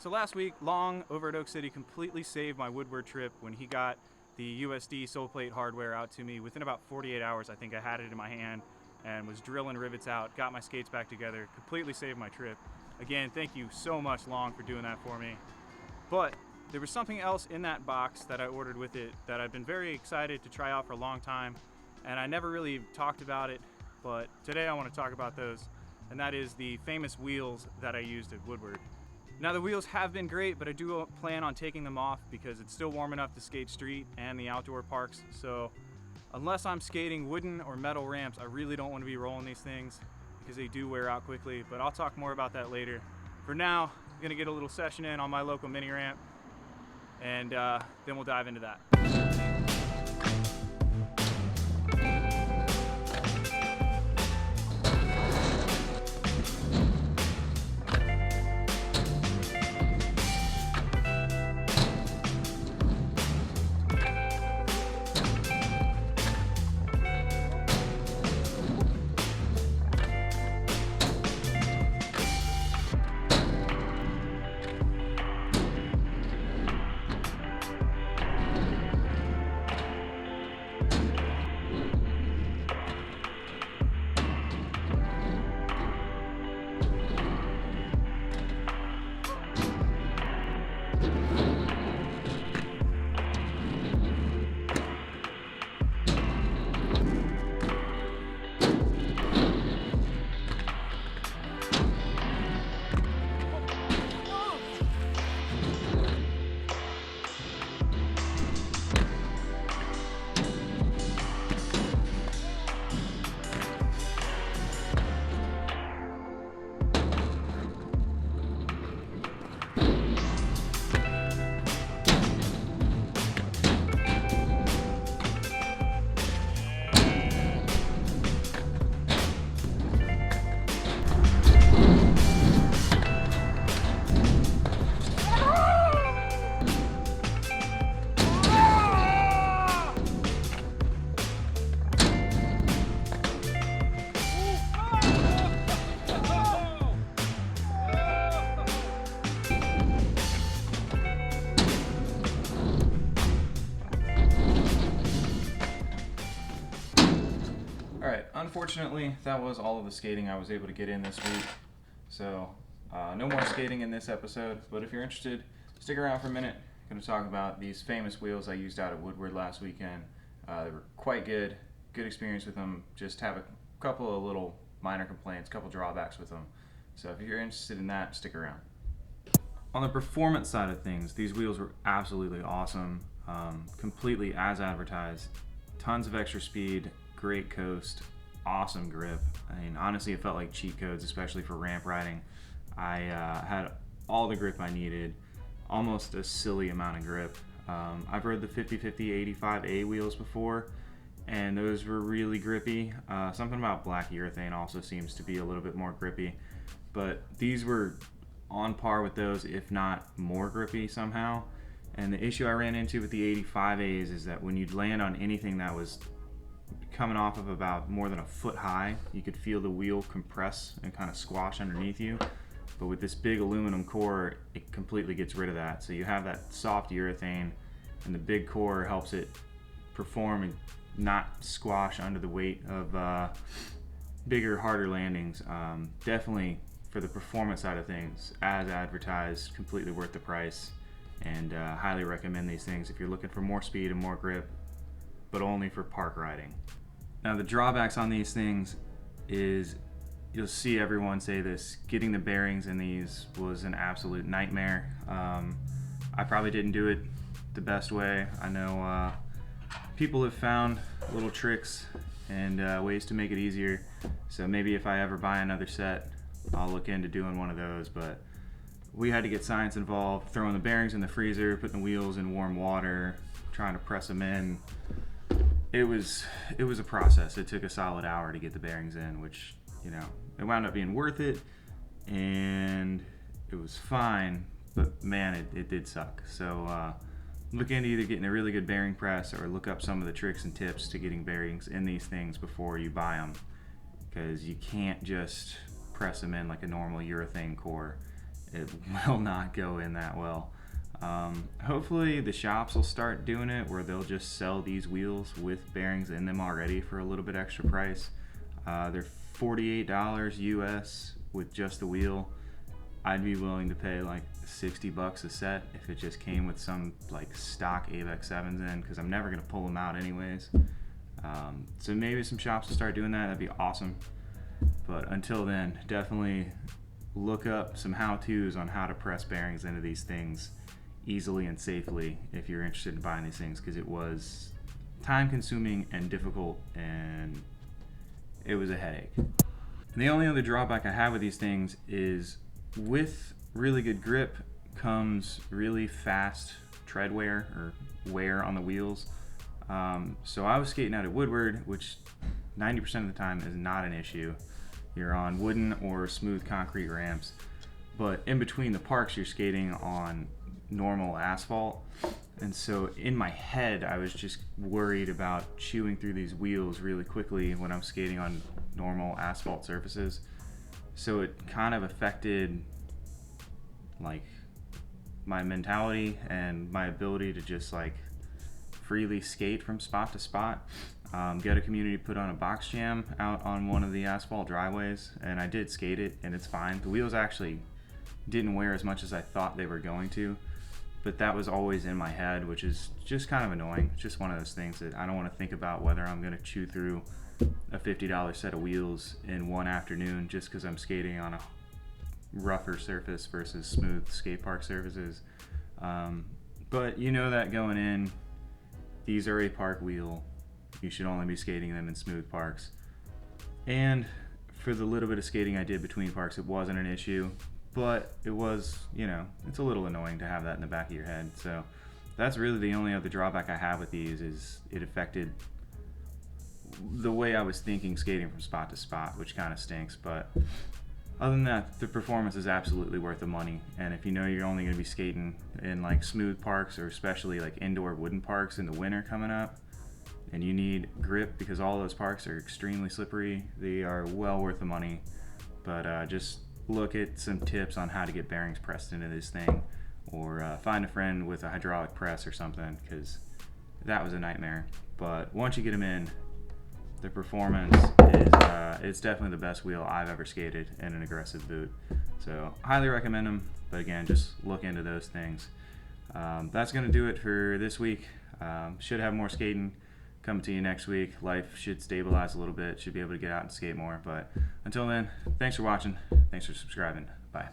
So last week, Long over at Oak City completely saved my Woodward trip when he got the USD sole plate hardware out to me. Within about 48 hours, I think I had it in my hand and was drilling rivets out, got my skates back together, completely saved my trip. Again, thank you so much, Long, for doing that for me. But there was something else in that box that I ordered with it that I've been very excited to try out for a long time, and I never really talked about it, but today I want to talk about those, and that is the Famus Wheels that I used at Woodward. Now the wheels have been great, but I do plan on taking them off because it's still warm enough to skate street and the outdoor parks. So unless I'm skating wooden or metal ramps, I really don't want to be rolling these things because they do wear out quickly, but I'll talk more about that later. For now, I'm gonna get a little session in on my local mini ramp, and then we'll dive into that. Unfortunately, that was all of the skating I was able to get in this week, so no more skating in this episode, but if you're interested, stick around for a minute. I'm going to talk about these Famus wheels I used out at Woodward last weekend. They were quite good experience with them, just have a couple of little minor complaints, couple drawbacks with them, so if you're interested in that, stick around. On the performance side of things, these wheels were absolutely awesome, completely as advertised, tons of extra speed, great coast, awesome grip. I mean, honestly, it felt like cheat codes, especially for ramp riding. I had all the grip I needed, almost a silly amount of grip. I've rode the 50/50 85A wheels before, and those were really grippy. Something about black urethane also seems to be a little bit more grippy, but these were on par with those, if not more grippy somehow. And the issue I ran into with the 85As is that when you'd land on anything that was coming off of about more than a foot high, you could feel the wheel compress and kind of squash underneath you. But with this big aluminum core, it completely gets rid of that. So you have that soft urethane, and the big core helps it perform and not squash under the weight of bigger, harder landings. Definitely, for the performance side of things, as advertised, completely worth the price, and highly recommend these things if you're looking for more speed and more grip, but only for park riding. Now the drawbacks on these things is, you'll see everyone say this, getting the bearings in these was an absolute nightmare. I probably didn't do it the best way. I know people have found little tricks and ways to make it easier, so maybe if I ever buy another set, I'll look into doing one of those. But we had to get science involved, throwing the bearings in the freezer, putting the wheels in warm water, trying to press them in. It was a process. It took a solid hour to get the bearings in, which, you know, it wound up being worth it, and it was fine, but man, it did suck. So look into either getting a really good bearing press or look up some of the tricks and tips to getting bearings in these things before you buy them, because you can't just press them in like a normal urethane core. it will not go in that well. Hopefully the shops will start doing it where they'll just sell these wheels with bearings in them already for a little bit extra price. They're $48 US with just the wheel. I'd be willing to pay like $60 a set if it just came with some like stock AVEX 7s in, because I'm never going to pull them out anyways. So maybe some shops will start doing that. That'd be awesome. But until then, definitely look up some how-tos on how to press bearings into these things easily and safely if you're interested in buying these things, because it was time-consuming and difficult, and it was a headache. And the only other drawback I have with these things is with really good grip comes really fast tread wear or wear on the wheels. So I was skating out at Woodward, which 90% of the time is not an issue. You're on wooden or smooth concrete ramps, but in between the parks you're skating on normal asphalt. And so in my head I was just worried about chewing through these wheels really quickly when I'm skating on normal asphalt surfaces. So it kind of affected like my mentality and my ability to just like freely skate from spot to spot. Ghetto Community put on a box jam out on one of the asphalt driveways, and I did skate it, and it's fine. The wheels actually didn't wear as much as I thought they were going to, but that was always in my head, which is just kind of annoying. It's just one of those things that I don't want to think about whether I'm going to chew through a $50 set of wheels in one afternoon just because I'm skating on a rougher surface versus smooth skate park surfaces. But you know that going in, these are a park wheel. You should only be skating them in smooth parks. And for the little bit of skating I did between parks, it wasn't an issue, but it was, it's a little annoying to have that in the back of your head. So that's really the only other drawback I have with these, is it affected the way I was thinking skating from spot to spot, which kind of stinks. But other than that, the performance is absolutely worth the money. And if you know you're only going to be skating in like smooth parks, or especially like indoor wooden parks in the winter coming up, and you need grip because all those parks are extremely slippery, they are well worth the money. But just look at some tips on how to get bearings pressed into this thing, or find a friend with a hydraulic press or something, because that was a nightmare. But once you get them in, the performance is it's definitely the best wheel I've ever skated in an aggressive boot. So highly recommend them, but again, just look into those things. That's going to do it for this week. Should have more skating coming to you next week. Life should stabilize a little bit, should be able to get out and skate more. But until then, thanks for watching, thanks for subscribing, bye.